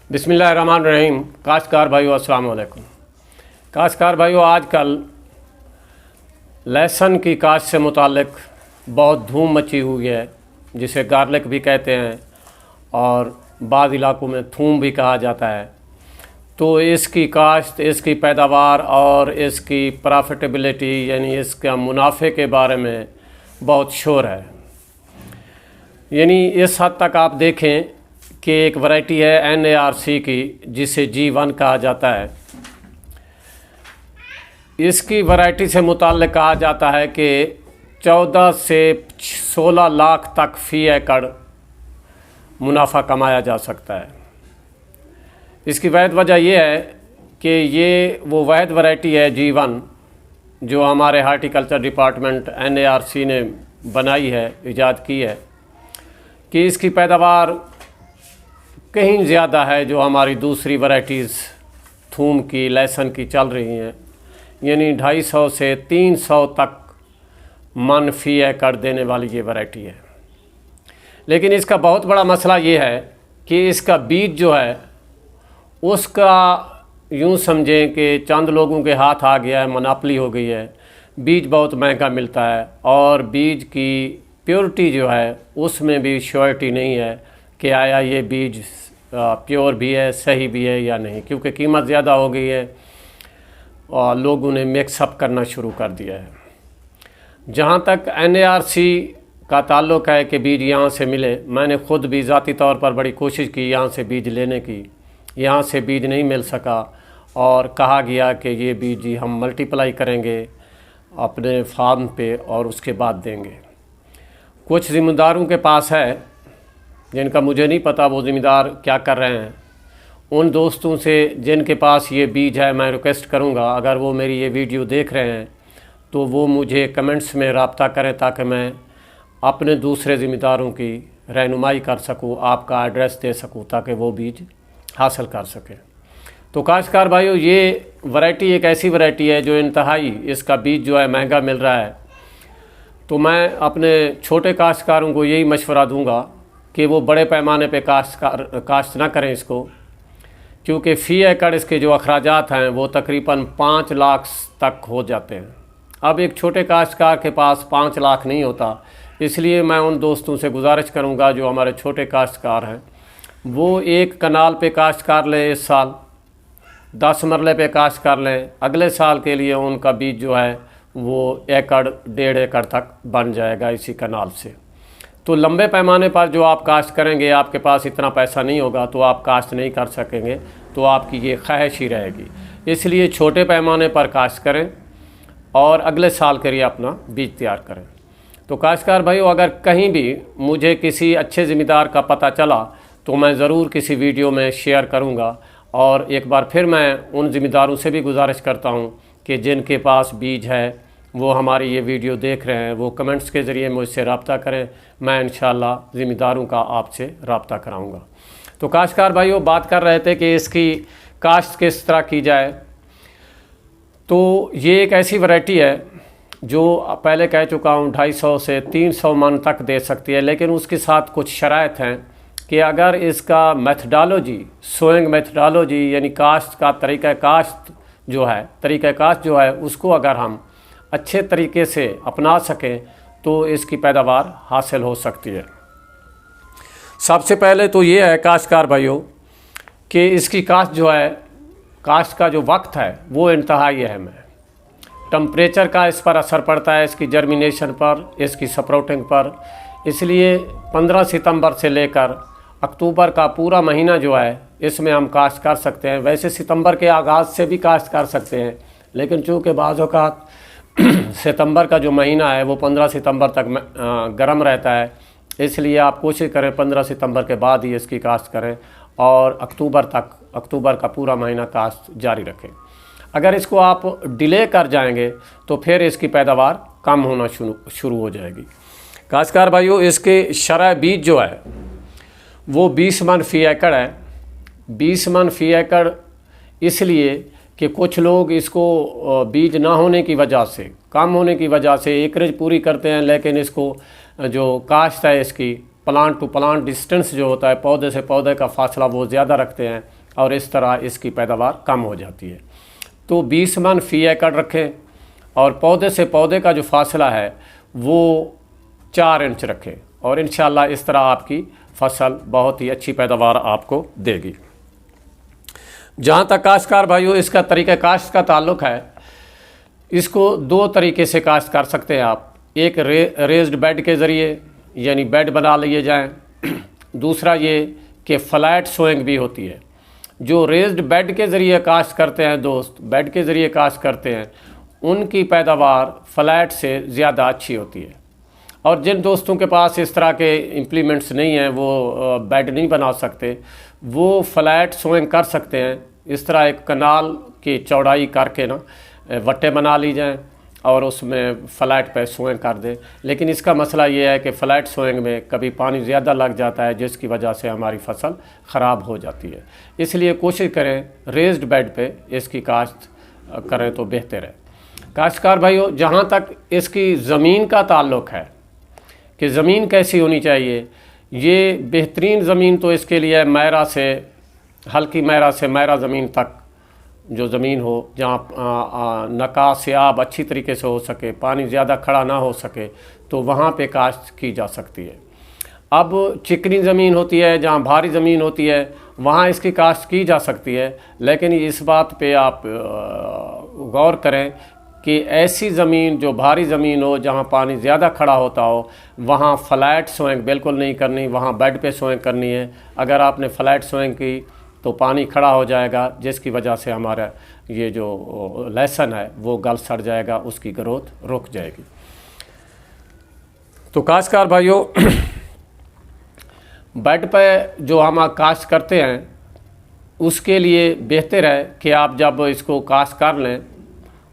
बिस्मिल्लाहिर्रहमानिर्रहीम। काश्तकार भाइयों अस्सलाम वालेकुम। काश्तकार भाइयों, आजकल लहसुन की काश्त से मुताल्लिक बहुत धूम मची हुई है, जिसे गार्लिक भी कहते हैं और बाज़ इलाकों में थूम भी कहा जाता है। तो इसकी काश्त, इसकी पैदावार और इसकी प्रॉफिटेबिलिटी यानी इसका मुनाफे के बारे में बहुत शोर है। यानी इस हद तक आप देखें कि एक वैरायटी है NARC की, जिसे G1 कहा जाता है। इसकी वैरायटी से मुताल्लिक़ कहा जाता है कि 14 से 16 लाख तक फ़ी एकड़ मुनाफा कमाया जा सकता है। इसकी वैध वजह यह है कि ये वो वैध वैरायटी है G1 जो हमारे हार्टिकल्चर डिपार्टमेंट NARC ने बनाई है, ईजाद की है, कि इसकी पैदावार कहीं ज़्यादा है जो हमारी दूसरी वैरायटीज़ थूम की, लहसुन की चल रही हैं। यानी 250 से 300 तक मन फ़ी एकड़ देने वाली ये वैरायटी है। लेकिन इसका बहुत बड़ा मसला ये है कि इसका बीज जो है उसका यूँ समझें कि चंद लोगों के हाथ आ गया है, मोनोपोली हो गई है। बीज बहुत महंगा मिलता है और बीज की प्योरिटी जो है उसमें भी श्योरिटी नहीं है कि आया ये बीज प्योर भी है, सही भी है या नहीं, क्योंकि कीमत ज़्यादा हो गई है और लोगों ने मिक्सअप करना शुरू कर दिया है। जहाँ तक NARC का ताल्लुक़ है कि बीज यहाँ से मिले, मैंने ख़ुद भी ज़ाती तौर पर बड़ी कोशिश की यहाँ से बीज लेने की। यहाँ से बीज नहीं मिल सका और कहा गया कि ये बीज हम मल्टीप्लाई करेंगे अपने फार्म पे और उसके बाद देंगे। कुछ ज़िम्मेदारों के पास है जिनका मुझे नहीं पता वो ज़िम्मेदार क्या कर रहे हैं। उन दोस्तों से जिनके पास ये बीज है मैं रिक्वेस्ट करूँगा, अगर वो मेरी ये वीडियो देख रहे हैं तो वो मुझे कमेंट्स में रब्ता करें ताकि मैं अपने दूसरे ज़िम्मेदारों की रहनुमाई कर सकूँ, आपका एड्रेस दे सकूँ ताकि वो बीज हासिल कर सकें। तो काश्तकार भाइयों, ये वैरायटी एक ऐसी वैरायटी है जो इंतहाई, इसका बीज जो है महंगा मिल रहा है। तो मैं अपने छोटे काश्तकारों को यही मशवरा दूंगा कि वो बड़े पैमाने पे काश्त ना करें इसको, क्योंकि फ़ी एकड़ इसके जो अखराजात हैं वो तकरीबन 5 लाख तक हो जाते हैं। अब एक छोटे काश्तकार के पास 5 लाख नहीं होता, इसलिए मैं उन दोस्तों से गुजारिश करूंगा जो हमारे छोटे काश्तकार हैं, वो एक कनाल पे काश्त कर लें, इस साल 10 मरले पे काश्त कर लें। अगले साल के लिए उनका बीज जो है वो 1.5 एकड़ तक बन जाएगा इसी कनाल से। तो लंबे पैमाने पर जो आप काश्त करेंगे, आपके पास इतना पैसा नहीं होगा तो आप काश्त नहीं कर सकेंगे, तो आपकी ये ख्वाहिश ही रहेगी। इसलिए छोटे पैमाने पर काश्त करें और अगले साल के लिए अपना बीज तैयार करें। तो काश्तकार भाइयों, अगर कहीं भी मुझे किसी अच्छे ज़िम्मेदार का पता चला तो मैं ज़रूर किसी वीडियो में शेयर करूँगा। और एक बार फिर मैं उन ज़िम्मेदारों से भी गुजारिश करता हूँ कि जिनके पास बीज है वो हमारी ये वीडियो देख रहे हैं, वो कमेंट्स के ज़रिए मुझसे रब्ता करें। मैं इंशाअल्लाह ज़िम्मेदारों का आपसे रब्ता कराऊँगा। तो काश्तकार भाइयों, बात कर रहे थे कि इसकी काश्त किस तरह की जाए। तो ये एक ऐसी वैरायटी है जो पहले कह चुका हूँ 250 से 300 मन तक दे सकती है, लेकिन उसके साथ कुछ शराइत हैं कि अगर इसका मेथडोलॉजी, सोइंग मेथडोलॉजी यानी काश्त का तरीक़ा काश्त जो है उसको अगर हम अच्छे तरीके से अपना सकें तो इसकी पैदावार हासिल हो सकती है। सबसे पहले तो ये है काश्तकार भाइयों कि इसकी काश्त जो है, काश्त का जो वक्त है वो इंतहाई अहम है। टम्परेचर का इस पर असर पड़ता है, इसकी जर्मिनेशन पर, इसकी स्प्राउटिंग पर। इसलिए 15 सितंबर से लेकर अक्टूबर का पूरा महीना जो है इसमें हम काश्त कर सकते हैं। वैसे सितंबर के आगाज़ से भी काश्त कर सकते हैं, लेकिन चूँकि बाज़ औक़ात सितंबर का जो महीना है वो 15 सितंबर तक गर्म रहता है, इसलिए आप कोशिश करें 15 सितंबर के बाद ही इसकी काश्त करें और अक्टूबर का पूरा महीना काश्त जारी रखें। अगर इसको आप डिले कर जाएंगे तो फिर इसकी पैदावार कम होना शुरू हो जाएगी। काश्तकार भाइयों, इसके शरह बीज जो है वो 20 मन फ़ी एकड़ है। 20 मन फ़ी एकड़ इसलिए कि कुछ लोग इसको बीज ना होने की वजह से, कम होने की वजह से एकरेज पूरी करते हैं, लेकिन इसको जो काश्त है इसकी प्लांट टू प्लांट डिस्टेंस जो होता है, पौधे से पौधे का फासला वो ज़्यादा रखते हैं, और इस तरह इसकी पैदावार कम हो जाती है। तो 20 मन फ़ी एकड़ रखें और पौधे से पौधे का जो फासला है वो 4 इंच रखें और इंशाल्लाह इस तरह आपकी फसल बहुत ही अच्छी पैदावार आपको देगी। जहाँ तक काश्तकार भाइयों इसका तरीक़ा काश्त का ताल्लुक़ है, इसको 2 तरीके से काश्त कर सकते हैं आप। एक रेज्ड बेड के ज़रिए यानी बेड बना लिए जाएं, दूसरा ये कि फ्लैट सोइंग भी होती है। जो रेज्ड बेड के ज़रिए काश्त करते हैं दोस्त, बेड के ज़रिए काश्त करते हैं, उनकी पैदावार फ्लैट से ज़्यादा अच्छी होती है। और जिन दोस्तों के पास इस तरह के इम्प्लीमेंट्स नहीं हैं, वो बेड नहीं बना सकते, वो फ्लैट सोइंग कर सकते हैं। इस तरह एक कनाल की चौड़ाई करके ना वट्टे बना ली जाएँ और उसमें फ्लैट पे सोइंग कर दें। लेकिन इसका मसला ये है कि फ़्लैट सोइंग में कभी पानी ज़्यादा लग जाता है, जिसकी वजह से हमारी फसल ख़राब हो जाती है। इसलिए कोशिश करें रेज्ड बेड पे इसकी काश्त करें तो बेहतर है। काश्तकार भाइयों, जहाँ तक इसकी ज़मीन का ताल्लुक़ है कि ज़मीन कैसी होनी चाहिए, ये बेहतरीन ज़मीन तो इसके लिए मैरा से, हल्की मैरा से मैरा ज़मीन तक जो ज़मीन हो, जहाँ नकासियाब अच्छी तरीके से हो सके, पानी ज़्यादा खड़ा ना हो सके, तो वहाँ पे काश्त की जा सकती है। अब चिकनी ज़मीन होती है, जहाँ भारी ज़मीन होती है, वहाँ इसकी काश्त की जा सकती है। लेकिन इस बात पे आप गौर करें कि ऐसी ज़मीन जो भारी ज़मीन हो, जहाँ पानी ज़्यादा खड़ा होता हो, वहाँ फ्लैट सोइंग बिल्कुल नहीं करनी, वहाँ बेड पे सोइंग करनी है। अगर आपने फ्लैट सोइंग की तो पानी खड़ा हो जाएगा, जिसकी वजह से हमारा ये जो लहसुन है वो गल सड़ जाएगा, उसकी ग्रोथ रुक जाएगी। तो काश्तकार भाइयों, बेड पे जो हम काश्त करते हैं उसके लिए बेहतर है कि आप जब इसको काश्त कर लें,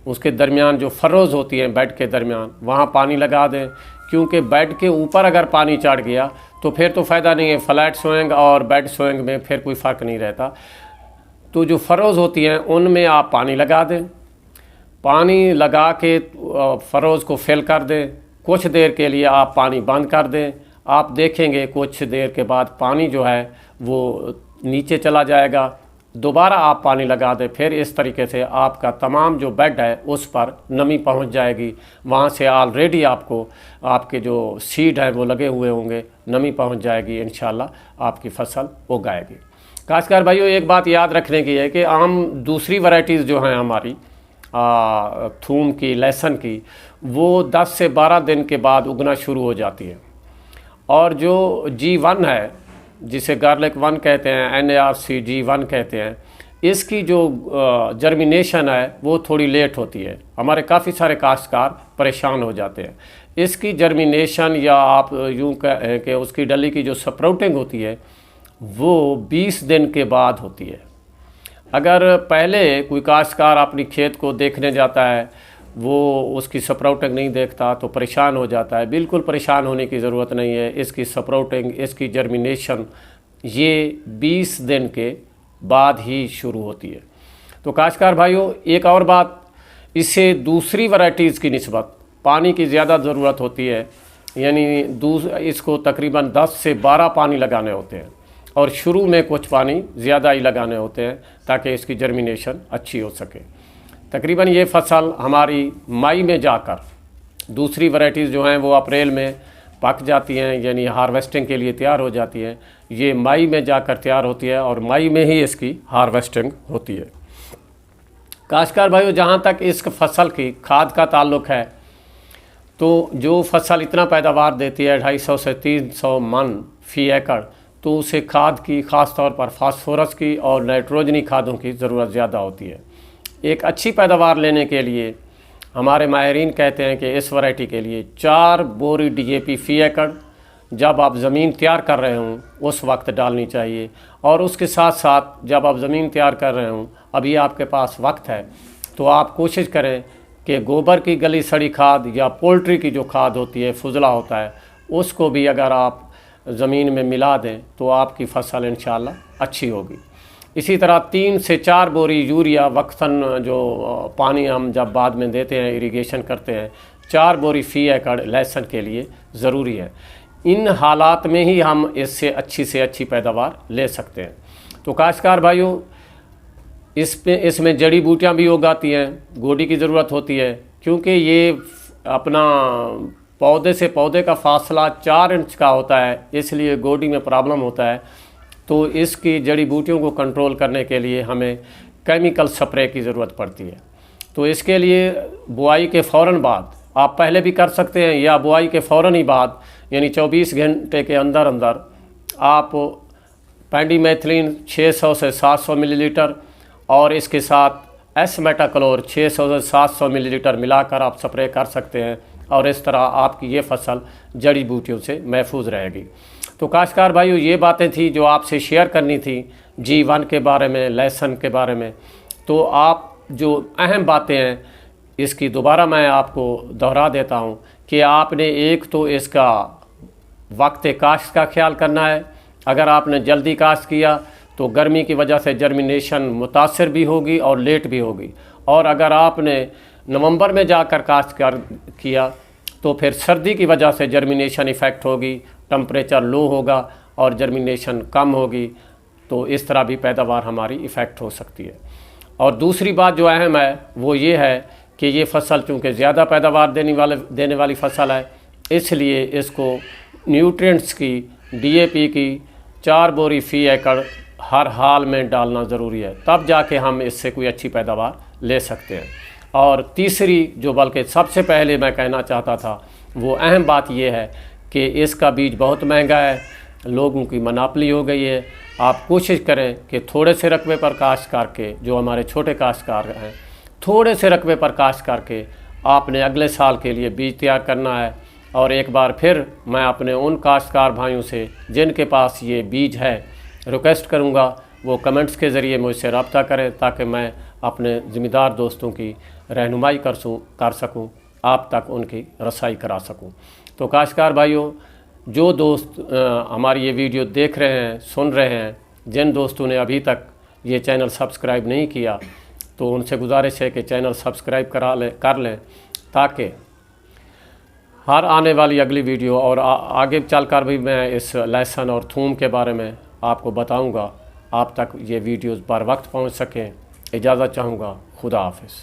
उसके दरमियान जो फरोज़ होती हैं बेड के दरमियान, वहाँ पानी लगा दें। क्योंकि बेड के ऊपर अगर पानी चढ़ गया तो फिर तो फ़ायदा नहीं है, फ्लैट सोइंग और बेड सोइंग में फिर कोई फ़र्क नहीं रहता। तो जो फरोज़ होती हैं उनमें आप पानी लगा दें, पानी लगा के फरोज़ को फिल कर दें। कुछ देर के लिए आप पानी बंद कर दें, आप देखेंगे कुछ देर के बाद पानी जो है वो नीचे चला जाएगा। दोबारा आप पानी लगा दें, फिर इस तरीके से आपका तमाम जो बेड है उस पर नमी पहुंच जाएगी। वहां से ऑलरेडी आपको आपके जो सीड है वो लगे हुए होंगे, नमी पहुंच जाएगी, इंशाल्लाह आपकी फसल उगाएगी। काश्तकार भाइयों, एक बात याद रखने की है कि आम दूसरी वैरायटीज़ जो हैं हमारी थूम की, लहसुन की, वो 10 से 12 दिन के बाद उगना शुरू हो जाती है। और जो G1 है, जिसे गार्लिक 1 कहते हैं, NARC G1 कहते हैं, इसकी जो जर्मिनेशन है वो थोड़ी लेट होती है। हमारे काफ़ी सारे काश्तकार परेशान हो जाते हैं। इसकी जर्मिनेशन या आप यूँ कहें कि उसकी डली की जो स्प्राउटिंग होती है वो 20 दिन के बाद होती है। अगर पहले कोई काश्तकार अपनी खेत को देखने जाता है, वो उसकी स्प्राउटिंग नहीं देखता तो परेशान हो जाता है। बिल्कुल परेशान होने की ज़रूरत नहीं है। इसकी स्प्राउटिंग, इसकी जर्मिनेशन ये 20 दिन के बाद ही शुरू होती है। तो काश्तकार भाइयों, एक और बात, इससे दूसरी वैरायटीज़ की निस्बत पानी की ज़्यादा ज़रूरत होती है। यानी इसको तकरीबन 10 से 12 पानी लगाने होते हैं और शुरू में कुछ पानी ज़्यादा ही लगाने होते हैं ताकि इसकी जर्मिनेशन अच्छी हो सके। तकरीबन ये फसल हमारी मई में जाकर, दूसरी वैरायटीज़ जो हैं वो अप्रैल में पक जाती हैं, यानी हार्वेस्टिंग के लिए तैयार हो जाती हैं। ये मई में जाकर तैयार होती है और मई में ही इसकी हार्वेस्टिंग होती है। काश्तकार भाइयों, जहाँ तक इस फसल की खाद का ताल्लुक़ है, तो जो फसल इतना पैदावार देती है 250 से 300 मन फ़ी एकड़, तो उसे खाद की, ख़ास तौर पर फास्फोरस की और नाइट्रोजनी खादों की ज़रूरत ज़्यादा होती है। एक अच्छी पैदावार लेने के लिए हमारे माहिरीन कहते हैं कि इस वैरायटी के लिए 4 बोरी DAP फ़ी एकड़ जब आप ज़मीन तैयार कर रहे हों उस वक्त डालनी चाहिए। और उसके साथ साथ जब आप ज़मीन तैयार कर रहे हों, अभी आपके पास वक्त है, तो आप कोशिश करें कि गोबर की गली सड़ी खाद या पोल्ट्री की जो खाद होती है, फुजला होता है, उसको भी अगर आप ज़मीन में मिला दें तो आपकी फसल इंशाल्लाह अच्छी होगी। इसी तरह 3 से 4 बोरी यूरिया वक्तन, जो पानी हम जब बाद में देते हैं, इरिगेशन करते हैं, 4 बोरी फ़ी एकड़ लहसुन के लिए ज़रूरी है। इन हालात में ही हम इससे अच्छी पैदावार ले सकते हैं। तो काश्तकार भाइयों, इसमें जड़ी बूटियाँ भी उगाती हैं, गोडी की ज़रूरत होती है, क्योंकि ये अपना पौधे से पौधे का फासला 4 इंच का होता है, इसलिए गोडी में प्रॉब्लम होता है। तो इसकी जड़ी बूटियों को कंट्रोल करने के लिए हमें केमिकल स्प्रे की ज़रूरत पड़ती है। तो इसके लिए बुआई के फ़ौरन बाद, आप पहले भी कर सकते हैं या बुआई के फ़ौरन ही बाद, यानी 24 घंटे के अंदर अंदर आप पेंडिमेथिलीन 600 से 700 मिलीलीटर और इसके साथ एसमेटाक्लोर 600 से 700 मिलीलीटर मिलाकर आप स्प्रे कर सकते हैं, और इस तरह आपकी ये फसल जड़ी बूटियों से महफूज रहेगी। तो काश्तकार भाइयों, ये बातें थी जो आपसे शेयर करनी थी G1 के बारे में, लहसुन के बारे में। तो आप जो अहम बातें हैं इसकी दोबारा मैं आपको दोहरा देता हूँ कि आपने एक तो इसका वक्त काश्त का ख्याल करना है। अगर आपने जल्दी काश्त किया तो गर्मी की वजह से जर्मिनेशन मुतासर भी होगी और लेट भी होगी, और अगर आपने नवंबर में जाकर काश्त किया तो फिर सर्दी की वजह से जर्मिनेशन इफ़ेक्ट होगी, टेम्परेचर लो होगा और जर्मिनेशन कम होगी, तो इस तरह भी पैदावार हमारी इफ़ेक्ट हो सकती है। और दूसरी बात जो अहम है वो ये है कि ये फसल चूँकि ज़्यादा पैदावार देने वाली फसल है, इसलिए इसको न्यूट्रिएंट्स की DAP की 4 बोरी फ़ी एकड़ हर हाल में डालना ज़रूरी है, तब जाके हम इससे कोई अच्छी पैदावार ले सकते हैं। और तीसरी जो बल्कि सबसे पहले मैं कहना चाहता था, वो अहम बात ये है कि इसका बीज बहुत महंगा है, लोगों की मनापली हो गई है। आप कोशिश करें कि थोड़े से रकबे पर काश्त करके, जो हमारे छोटे काश्तकार हैं, थोड़े से रकबे पर काश्त करके आपने अगले साल के लिए बीज तैयार करना है। और एक बार फिर मैं अपने उन काश्तकार भाइयों से जिनके पास ये बीज है रिक्वेस्ट करूँगा वो कमेंट्स के ज़रिए मुझसे रब्ता करें, ताकि मैं अपने ज़िम्मेदार दोस्तों की रहनुमाई कर सकूँ, आप तक उनकी रसाई करा सकूँ। तो काश्तकार भाइयों, जो दोस्त हमारी ये वीडियो देख रहे हैं, सुन रहे हैं, जिन दोस्तों ने अभी तक ये चैनल सब्सक्राइब नहीं किया, तो उनसे गुजारिश है कि चैनल सब्सक्राइब कर लें, ताकि हर आने वाली अगली वीडियो और आगे चलकर भी मैं इस लहसुन और थूम के बारे में आपको बताऊंगा, आप तक ये वीडियोस बर वक्त पहुंच सकें। इजाज़त चाहूँगा। खुदा हाफिज़।